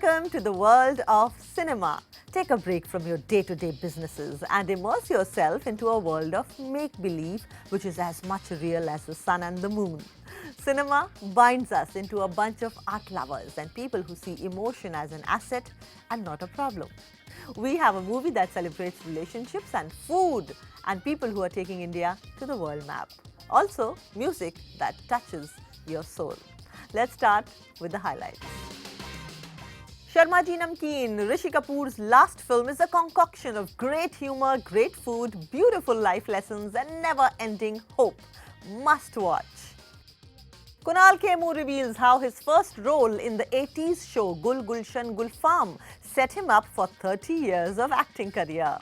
Welcome to the world of cinema. Take a break from your day-to-day businesses and immerse yourself into a world of make-believe, which is as much real as the sun and the moon. Cinema binds us into a bunch of art lovers and people who see emotion as an asset and not a problem. We have a movie that celebrates relationships and food and people who are taking India to the world map. Also, music that touches your soul. Let's start with the highlights. Sharmaji Namkeen, Rishi Kapoor's last film, is a concoction of great humor, great food, beautiful life lessons and never-ending hope. Must watch. Kunal Khemu reveals how his first role in the 80s show Gul Gulshan Gulfam set him up for 30 years of acting career.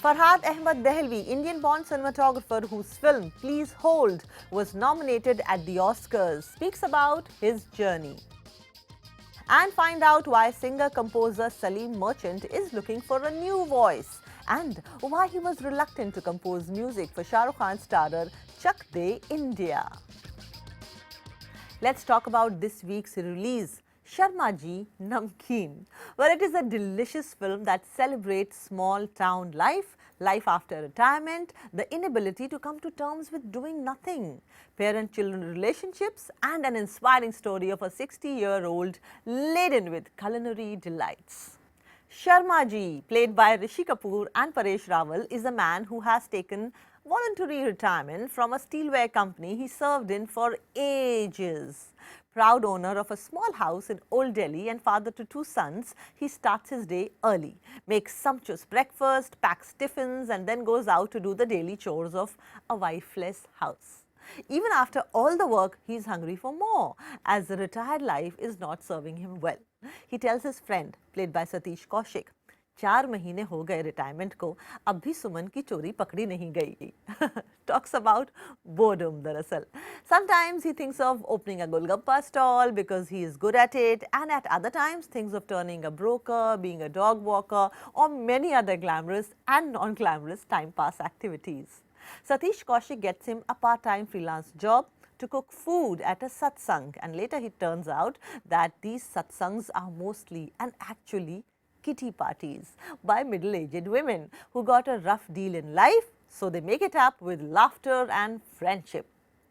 Farhad Ahmed Dehlvi, Indian-born cinematographer whose film Please Hold was nominated at the Oscars, speaks about his journey. And find out why singer-composer Salim Merchant is looking for a new voice and why he was reluctant to compose music for Shah Rukh Khan's starrer Chak De India. Let's talk about this week's release, Sharmaji Namkeen. Well, it is a delicious film that celebrates small-town life, life after retirement, the inability to come to terms with doing nothing, parent-children relationships, and an inspiring story of a 60-year-old laden with culinary delights. Sharmaji, played by Rishi Kapoor and Paresh Rawal, is a man who has taken voluntary retirement from a steelware company he served in for ages. Proud owner of a small house in Old Delhi and father to 2 sons, he starts his day early, makes sumptuous breakfast, packs tiffins and then goes out to do the daily chores of a wifeless house. Even after all the work, he is hungry for more, as the retired life is not serving him well. He tells his friend, played by Satish Kaushik, 4 महीने हो गए retirement को, अब भी सुमन की चोरी पकड़ी नहीं गई. Talks about boredom दरअसल. Sometimes he thinks of opening a golgappa stall because he is good at it, and at other times thinks of turning a broker, being a dog walker, or many other glamorous and non-glamorous time pass activities. Satish Kaushik gets him a part-time freelance job to cook food at a satsang, and later it turns out that these satsangs are mostly and actually kitty parties by middle-aged women who got a rough deal in life, so they make it up with laughter and friendship.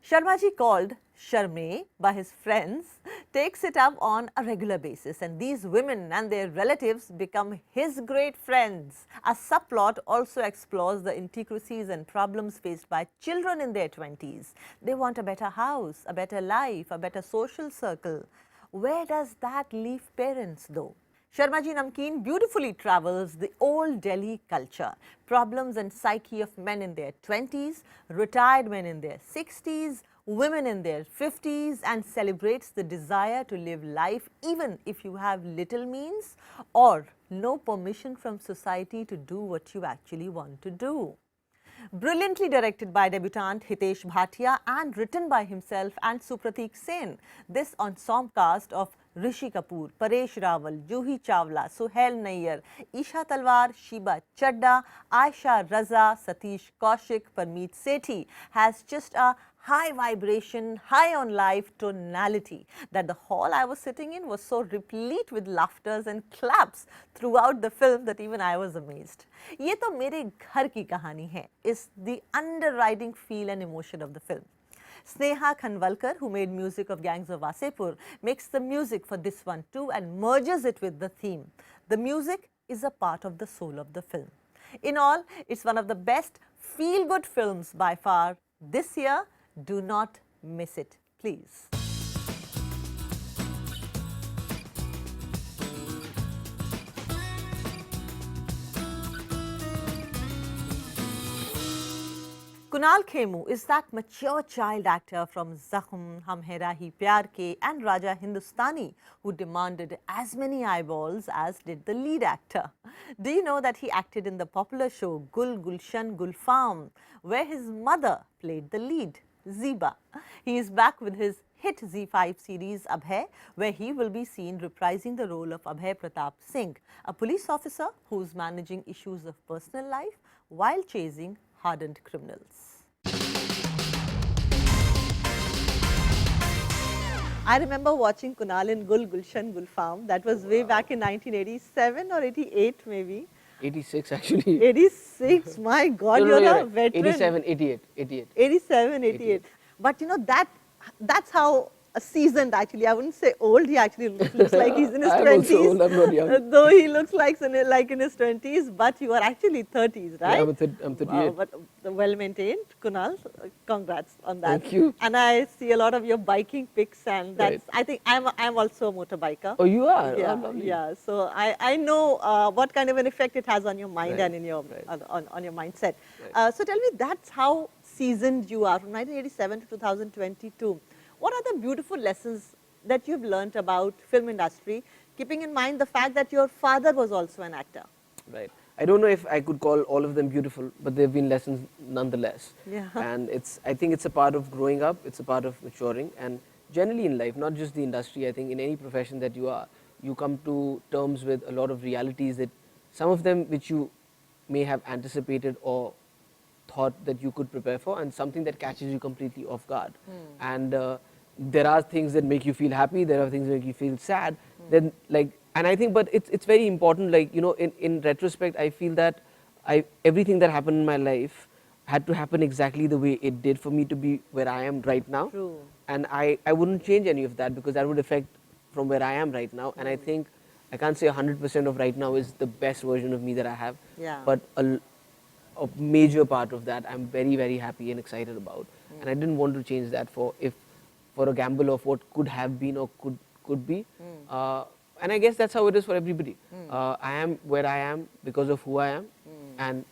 Sharmaji, called Sharme by his friends, takes it up on a regular basis, and these women and their relatives become his great friends. A subplot also explores the intricacies and problems faced by children in their 20s. They want a better house, a better life, a better social circle. Where does that leave parents though? Sharmaji Namkeen beautifully travels the old Delhi culture, problems and psyche of men in their 20s, retired men in their 60s, women in their 50s, and celebrates the desire to live life even if you have little means or no permission from society to do what you actually want to do. Brilliantly directed by debutant Hitesh Bhatia and written by himself and Supratik Sen, this ensemble cast of Rishi Kapoor, Paresh Rawal, Juhi Chawla, Suhail Nayyar, Isha Talwar, Shiba Chadda, Aisha Raza, Satish Kaushik, Parmeet Sethi has just a high vibration, high on life tonality that the hall I was sitting in was so replete with laughters and claps throughout the film that even I was amazed. ये तो मेरे घर की कहानी है is the underwriting feel and emotion of the film. Sneha Khanwalkar, who made music of Gangs of Wasepur, makes the music for this one too and merges it with the theme. The music is a part of the soul of the film. In all, it's one of the best feel-good films by far this year. Do not miss it, please. Kunal Khemu is that mature child actor from Zakham, Hum Hera Hi Pyar Ke and Raja Hindustani who demanded as many eyeballs as did the lead actor. Do you know that he acted in the popular show Gul Gulshan Gulfam, where his mother played the lead, Ziba? He is back with his hit Z5 series Abhay, where he will be seen reprising the role of Abhay Pratap Singh, a police officer who is managing issues of personal life while chasing hardened criminals. I remember watching Kunal in Gulshan Gulfam. That was way back in 1987 or 88 maybe. 86 actually. 86, my God, No, you're you're a right. veteran. 87, 88, 88. 87, 88. But you know, that's how seasoned actually. I wouldn't say old. He actually looks like he's in his I'm 20s. also old, I'm not young. Though he looks like in his 20s, but you are actually 30s, right? Yeah, I'm 38. But well maintained, Kunal. Congrats on that. Thank you. And I see a lot of your biking pics, and that's. Right. I think I'm also a motorbiker. Oh, you are? Yeah, Oh, lovely. yeah. So I know what kind of an effect it has on your mind Right, and in your right. on your mindset. Right. So tell me, that's how seasoned you are from 1987 to 2022. What are the beautiful lessons that you've learnt about film industry, keeping in mind the fact that your father was also an actor? Right. I don't know if I could call all of them beautiful, but they've been lessons nonetheless. Yeah. And I think it's a part of growing up, it's a part of maturing, and generally in life, not just the industry, I think in any profession that you are, you come to terms with a lot of realities that some of them which you may have anticipated or thought that you could prepare for, and something that catches you completely off guard. And there are things that make you feel happy, there are things that make you feel sad. Then and I think, but it's very important, in retrospect, I feel that everything that happened in my life had to happen exactly the way it did for me to be where I am right now. True. And I wouldn't change any of that, because that would affect from where I am right now. And I think I can't say 100% of right now is the best version of me that I have. Yeah. But a major part of that I'm very, very happy and excited about. And I didn't want to change that for a gamble of what could have been or could be. And I guess that's how it is for everybody. I am where I am because of who I am, and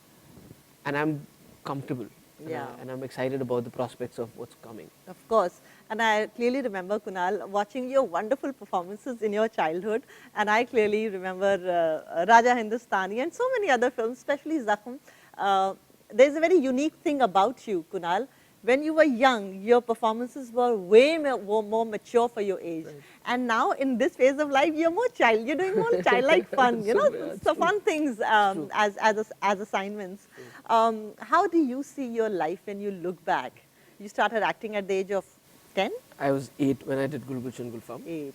I'm comfortable. Yeah. And I'm excited about the prospects of what's coming. Of course. And I clearly remember, Kunal, watching your wonderful performances in your childhood. And I clearly remember Raja Hindustani and so many other films, especially Zakham. There's a very unique thing about you, Kunal. When you were young, your performances were way more mature for your age. Right. And now in this phase of life, you're you're doing more childlike fun, so fun things as assignments. How do you see your life when you look back? You started acting at the age of 10? I was 8 when I did Gulshan Gulfam. 8.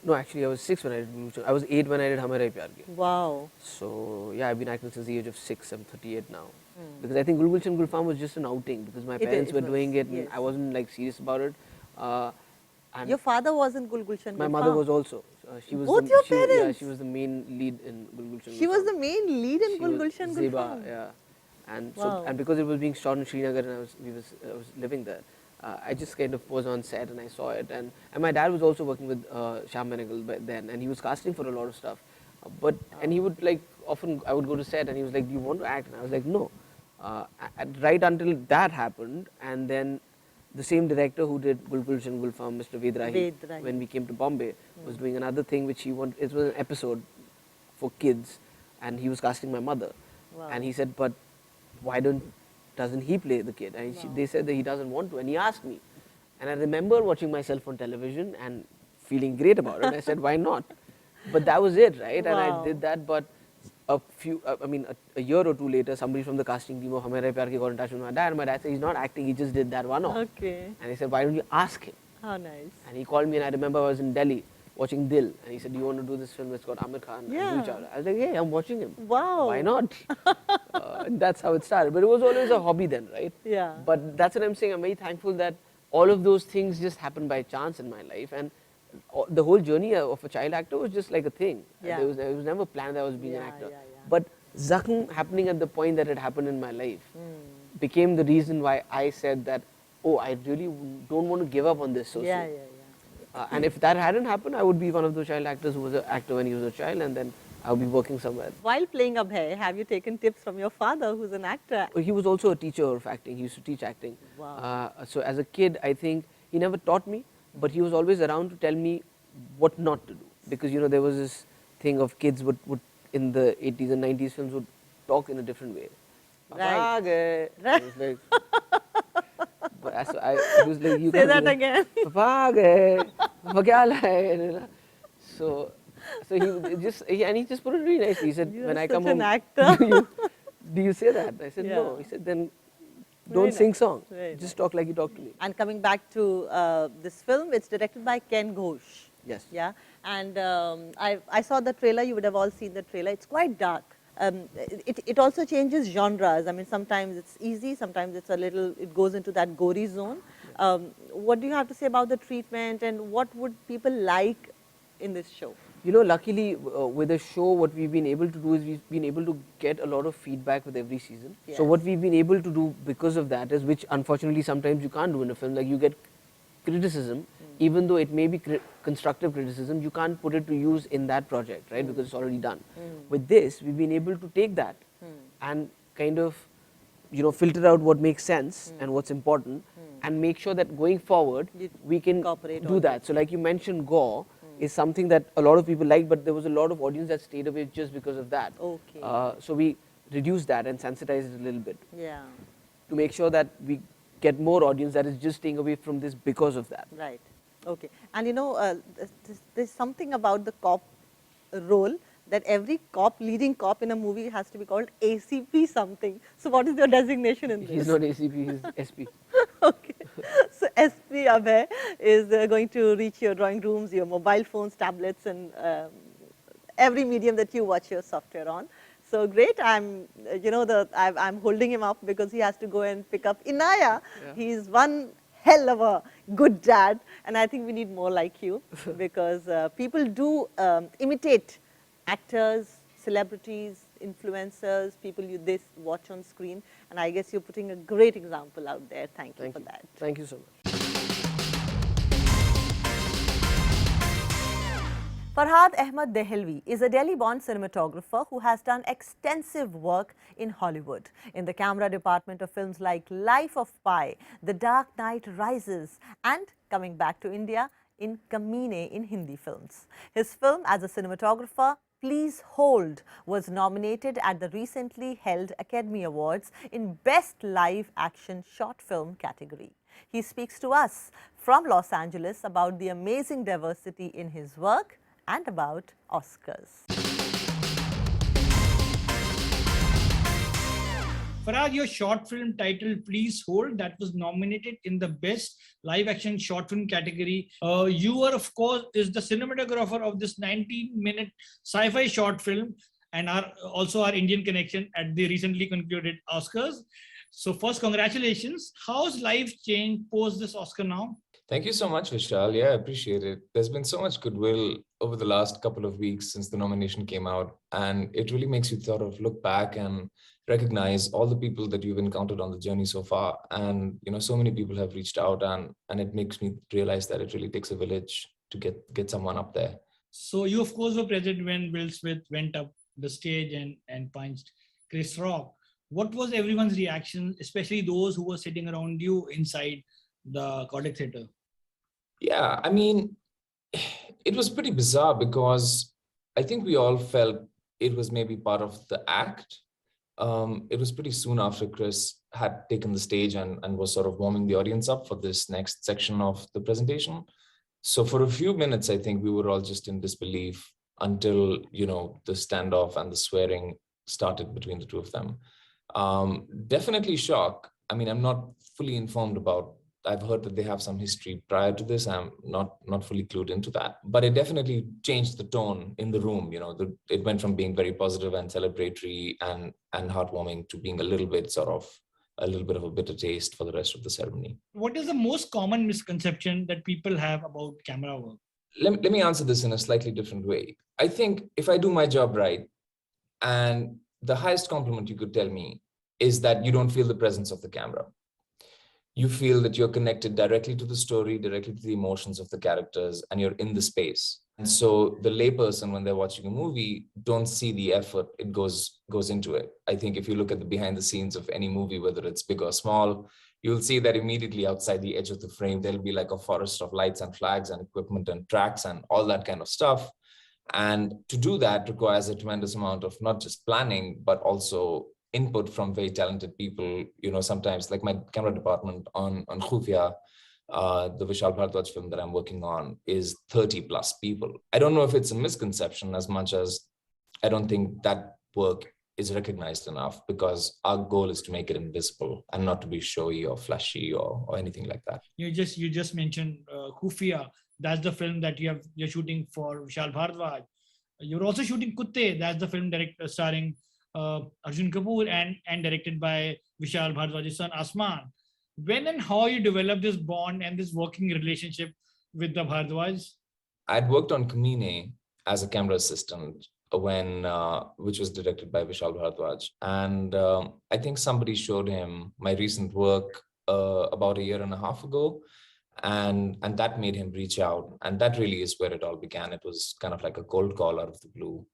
No, actually I was 6 when I did Gulshan. I was 8 when I did Hamare Pyar Ke. Wow. So yeah, I've been acting since the age of 6. I'm 38 now. Because I think Gulshan Gulfam was just an outing, because my parents were doing it, and yes. I wasn't serious about it. And Your father was in Gulshan. my mother was also. She was Both your parents? Yeah, she was the main lead in Gulshan. She was the main lead in Gulshan Zeba, Gulfam. yeah. And Wow. and because it was being shot in Srinagar and I was living there, I just kind of was on set and I saw it. And my dad was also working with Shyam Benegal then, and he was casting for a lot of stuff. And he would often I would go to set and he was like, "Do you want to act?" And I was like, "No." Right until that happened, and then the same director who did Gulshan Gulfam, Mr. Vedrahi, when we came to Bombay, was doing another thing which he wanted. It was an episode for kids, and he was casting my mother. Wow. And he said, "But why doesn't he play the kid?" And they said that he doesn't want to, and he asked me. And I remember watching myself on television and feeling great about it. I said, "Why not?" But that was it, right? Wow. And I did that, but a year or two later, somebody from the casting team of Hamare Pyar Ke got in touch with my dad. And my dad said, "He's not acting, he just did that one off." Okay. And he said, "Why don't you ask him?" How nice. And he called me, and I remember I was in Delhi watching Dil, and he said, "Do you want to do this film? It's got Amir Khan and Juhi Chawla." I was like, "Hey, I'm watching him. Wow. Why not?" And that's how it started. But it was always a hobby then, right? Yeah. But that's what I'm saying. I'm very thankful that all of those things just happened by chance in my life, and the whole journey of a child actor was just like a thing. Yeah. It was never planned that I was being an actor. Yeah. But Zakham happening at the point that it happened in my life became the reason why I said that, oh, I really don't want to give up on this so soon. And if that hadn't happened, I would be one of those child actors who was an actor when he was a child, and then I would be working somewhere. While playing Abhay, have you taken tips from your father, who's an actor? He was also a teacher of acting. He used to teach acting. Wow. So as a kid, I think he never taught me, but he was always around to tell me what not to do. Because, there was this thing of kids would in the 80s and 90s films would talk in a different way. Right. It was like, it was like, you Say that again. Papa kya laye? So he just put it really nicely. He said, You're when I such come an home, actor. do you say that? I said, no. He said, then Don't sing song. Very Just nice. talk like you talk to me. And coming back to this film, it's directed by Ken Ghosh. Yes. Yeah, and I saw the trailer. You would have all seen the trailer. It's quite dark. It also changes genres. I mean, sometimes it's easy, sometimes it's a little. It goes into that gory zone. What do you have to say about the treatment, and what would people like in this show? You know, luckily with the show, what we've been able to do is we've been able to get a lot of feedback with every season. Yes. So what we've been able to do because of that is, which unfortunately sometimes you can't do in a film, like you get criticism, even though it may be constructive criticism, you can't put it to use in that project, right? Because it's already done. With this, we've been able to take that and kind of, you know, filter out what makes sense and what's important, and make sure that going forward You we can incorporate all do that. So like you mentioned, gore is something that a lot of people like, but there was a lot of audience that stayed away just because of that. Okay. So we reduced that and sensitized it a little bit Yeah. to make sure that we get more audience that is just staying away from this because of that. Right. Okay. And you know, there's something about the cop role that every cop, leading cop in a movie has to be called ACP something. So what is your designation in this? He's not ACP, he's SP. Okay. So SP Abhay is going to reach your drawing rooms, your mobile phones, tablets, and every medium that you watch your software on. So great. I'm holding him up because he has to go and pick up Inaya. Yeah. He's one hell of a good dad, and I think we need more like you because people do imitate actors, celebrities, influencers, people they watch on screen, and I guess you're putting a great example out there. Thank you for that. Thank you so much. Farhad Ahmad Dehelvi is a Delhi-born cinematographer who has done extensive work in Hollywood in the camera department of films like Life of Pi, The Dark Knight Rises, and coming back to India in Kamine in Hindi films. His film as a cinematographer, Please Hold, was nominated at the recently held Academy Awards in Best Live Action Short Film category. He speaks to us from Los Angeles about the amazing diversity in his work and about Oscars. Farhad, your short film titled Please Hold, that was nominated in the Best Live Action Short Film category. You are, of course, is the cinematographer of this 19-minute sci-fi short film and also our Indian connection at the recently concluded Oscars. So first, congratulations. How's life changed post this Oscar now? Thank you so much, Vishal. Yeah, I appreciate it. There's been so much goodwill over the last couple of weeks since the nomination came out, and it really makes you sort of look back and recognize all the people that you've encountered on the journey so far. And so many people have reached out, and it makes me realize that it really takes a village to get someone up there. So you, of course, were present when Will Smith went up the stage and punched Chris Rock. What was everyone's reaction, especially those who were sitting around you inside the Kodak Theatre? Yeah, I mean, it was pretty bizarre because I think we all felt it was maybe part of the act. It was pretty soon after Chris had taken the stage and was sort of warming the audience up for this next section of the presentation. So for a few minutes, I think we were all just in disbelief until, the standoff and the swearing started between the two of them. Definitely shock. I mean, I'm not fully informed about. I've heard that they have some history prior to this. I'm not fully clued into that, but it definitely changed the tone in the room. It went from being very positive and celebratory and heartwarming to being a little bit of a bitter taste for the rest of the ceremony. What is the most common misconception that people have about camera work? Let me answer this in a slightly different way. I think if I do my job right, and the highest compliment you could tell me is that you don't feel the presence of the camera. You feel that you're connected directly to the story, directly to the emotions of the characters, and you're in the space. And so the layperson, when they're watching a movie, don't see the effort it goes into it. I think if you look at the behind the scenes of any movie, whether it's big or small, you'll see that immediately outside the edge of the frame, there'll be like a forest of lights and flags and equipment and tracks and all that kind of stuff. And to do that requires a tremendous amount of not just planning, but also input from very talented people. Sometimes like my camera department on Khufia, the Vishal Bhardwaj film that I'm working on is 30 plus people. I don't know if it's a misconception as much as I don't think that work is recognized enough, because our goal is to make it invisible and not to be showy or flashy or anything like that. You just mentioned Khufia. That's the film that you're shooting for Vishal Bhardwaj. You're also shooting Kutte. That's the film starring Arjun Kapoor and directed by Vishal Bhardwaj's son Asman. When and how you develop this bond and this working relationship with the Bhardwaj? I'd worked on Kamine as a camera assistant which was directed by Vishal Bhardwaj. And I think somebody showed him my recent work about a year and a half ago. And that made him reach out. And that really is where it all began. It was kind of like a cold call out of the blue.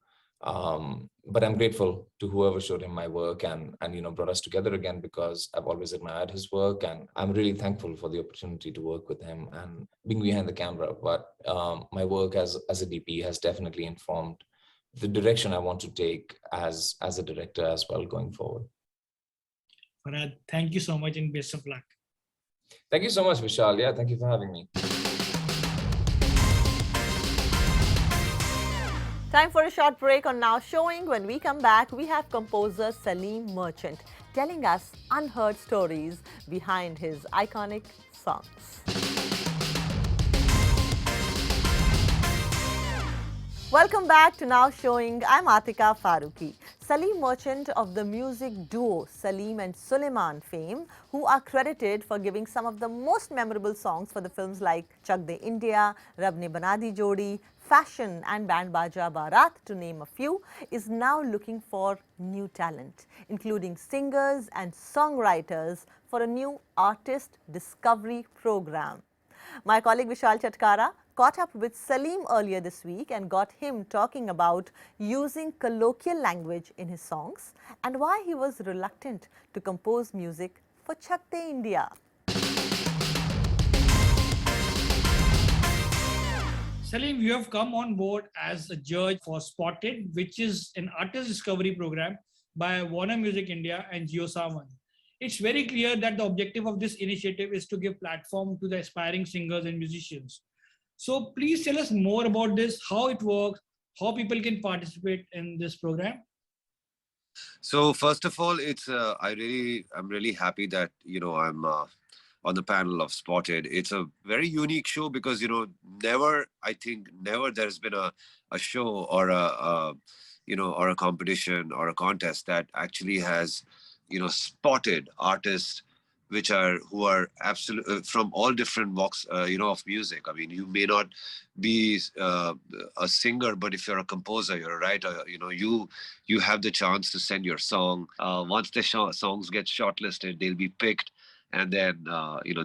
But I'm grateful to whoever showed him my work and brought us together again, because I've always admired his work, and I'm really thankful for the opportunity to work with him and being behind the camera. But my work as a DP has definitely informed the direction I want to take as a director as well going forward. Farhad, thank you so much and best of luck. Thank you so much, Vishal. Yeah, thank you for having me. Time for a short break on Now Showing. When we come back, we have composer Salim Merchant telling us unheard stories behind his iconic songs. Welcome back to Now Showing. I'm Atika Farooqui. Salim Merchant of the music duo Salim and Suleiman fame, who are credited for giving some of the most memorable songs for the films like Chak De India, Rab Ne Bana Di Jodi, Fashion and Band Baja Bharat, to name a few, is now looking for new talent, including singers and songwriters, for a new artist discovery program. My colleague Vishal Chatkara caught up with Salim earlier this week and got him talking about using colloquial language in his songs and why he was reluctant to compose music for Chak De India. Salim, you have come on board as a judge for Spotted, which is an artist discovery program by Warner Music India and JioSaavn. It's very clear that the objective of this initiative is to give platform to the aspiring singers and musicians. So please tell us more about this, how it works, how people can participate in this program. So first of all, I'm really happy that I'm on the panel of Spotted. It's a very unique show because never there's been a show or or a competition or a contest that actually has spotted artists who are absolutely from all different walks of music. I mean, you may not be a singer, but if you're a composer, you're a writer, you have the chance to send your song. Once the songs get shortlisted, they'll be picked, and then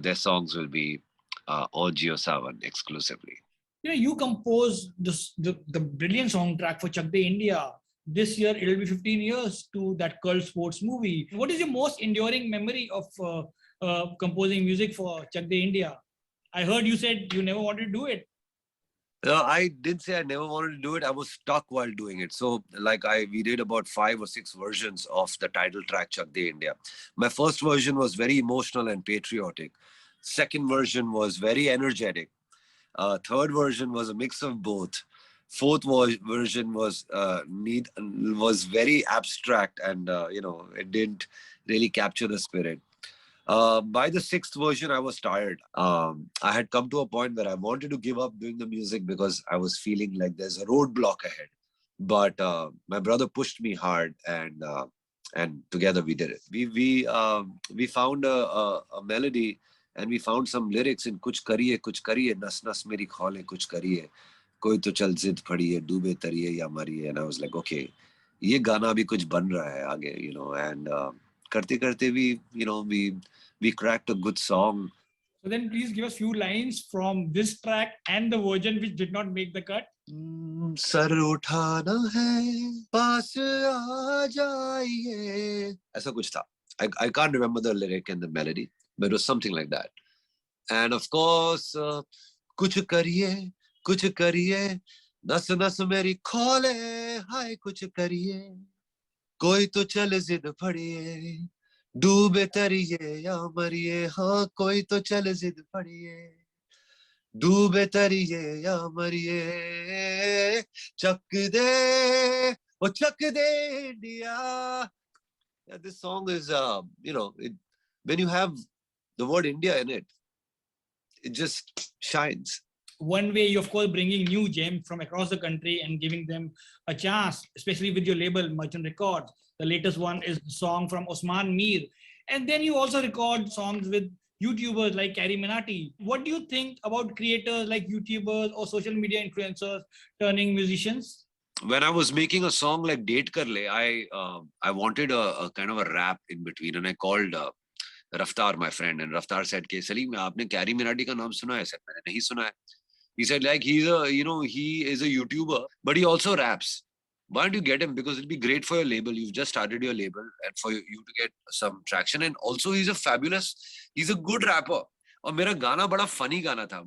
their songs will be on JioSaavn exclusively. You composed the brilliant soundtrack for Chak De India. This year, it'll be 15 years to that cult sports movie. What is your most enduring memory of composing music for Chak De India? I heard you said you never wanted to do it. I didn't say I never wanted to do it. I was stuck while doing it. So we did about 5 or 6 versions of the title track Chak De India. My first version was very emotional and patriotic. Second version was very energetic. Third version was a mix of both. Fourth version was very abstract and it didn't really capture the spirit. By the 6th version, I was tired. I had come to a point where I wanted to give up doing the music because I was feeling like there's a roadblock ahead. But my brother pushed me hard, and together we did it. We found a melody, and we found some lyrics in Kuch Kariye, Nas Nas Meri Khole Kuch Kariye. कोई तो चल जिद फड़ी है डूबे तरिए या मरिए and I was like okay ये गाना भी कुछ बन रहा है आगे and करते करते we cracked a good song. So then please give us few lines from this track and the version which did not make the cut. Sir उठाना है पास आ जाइए ऐसा कुछ था. I can't remember the lyric and the melody, but it was something like that. And of course कुछ करिए नस नस मेरी खोले हाय कुछ करिए कोई तो चल जिद फड़िए डूबे तरिए या मरिए हाँ कोई तो चल जिद फड़िए डूबे तरिए या मरिए चक Oh, Chak De India. Yeah, this song is, when you have the word India in it, it just shines. One way you, of course, bringing new gems from across the country and giving them a chance, especially with your label Merchant Records. The latest one is the song from Osman Mir, and then you also record songs with YouTubers like Carrie Minati. What do you think about creators like YouTubers or social media influencers turning musicians? When I was making a song like Date Kar Le, I wanted a kind of a rap in between, and I called Raftar, my friend, and Raftar said, "Ke Salim, आपने Carrie Minati का नाम सुना है?" I said, "मैंने नहीं सुना है." He said, like, he is a YouTuber, but he also raps. Why don't you get him? Because it'll be great for your label. You've just started your label, and for you to get some traction. And also, he's a good rapper. और मेरा गाना बड़ा funny गाना था.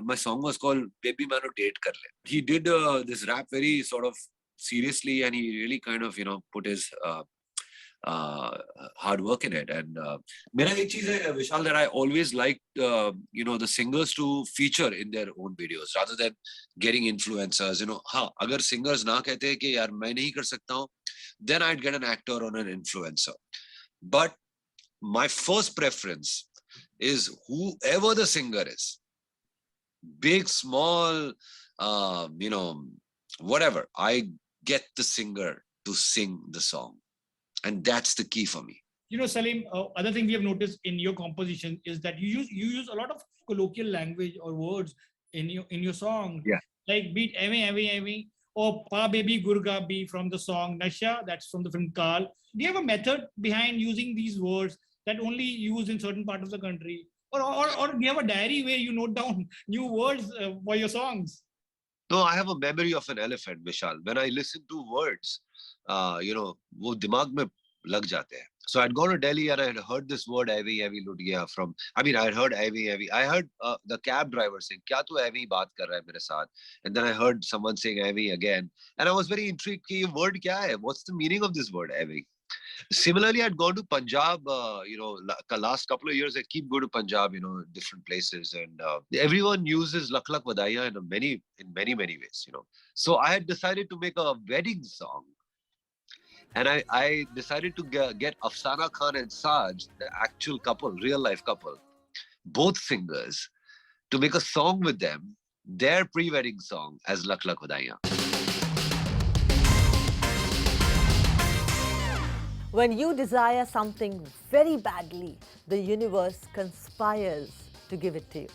My song was called Baby Mano Date Kar Le. He did this rap very sort of seriously, and he really kind of, put his hard work in it. And मेरा एक चीज है, Vishal, that I always liked the singers to feature in their own videos rather than getting influencers. हाँ, अगर singers ना कहते कि यार मैं नहीं कर सकता हूँ, then I'd get an actor or an influencer. But my first preference is whoever the singer is, big, small, whatever. I get the singer to sing the song. And that's the key for me. Salim, other thing we have noticed in your composition is that you use a lot of colloquial language or words in your song. Yeah. Like beat Emi, or Pa Baby Gurga Bi from the song Nasha, that's from the film Kal. Do you have a method behind using these words that only used in certain part of the country? Or do you have a diary where you note down new words for your songs? No, I have a memory of an elephant, Vishal. When I listen to words, वो दिमाग में लग जाते हैं. So I'd gone to Delhi and I had heard this word "heavy lut gaya" I had heard heavy. I heard the cab driver saying, "Kya tu heavy baat kar raha hai mere saath?" And then I heard someone saying heavy again. And I was very intrigued, कि ये word क्या है? What's the meaning of this word heavy? Similarly, I'd gone to Punjab, last couple of years, I keep going to Punjab, different places. And everyone uses Lak Lak Vadaiyan in many, many ways, So I had decided to make a wedding song. And I decided to get Afsana Khan and Saj, the actual couple, real life couple, both singers, to make a song with them, their pre-wedding song as Lak Lak Vadaiyan. When you desire something very badly, the universe conspires to give it to you.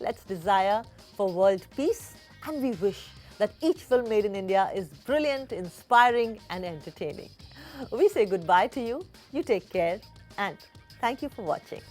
Let's desire for world peace, and we wish that each film made in India is brilliant, inspiring and entertaining. We say goodbye to you. You take care and thank you for watching.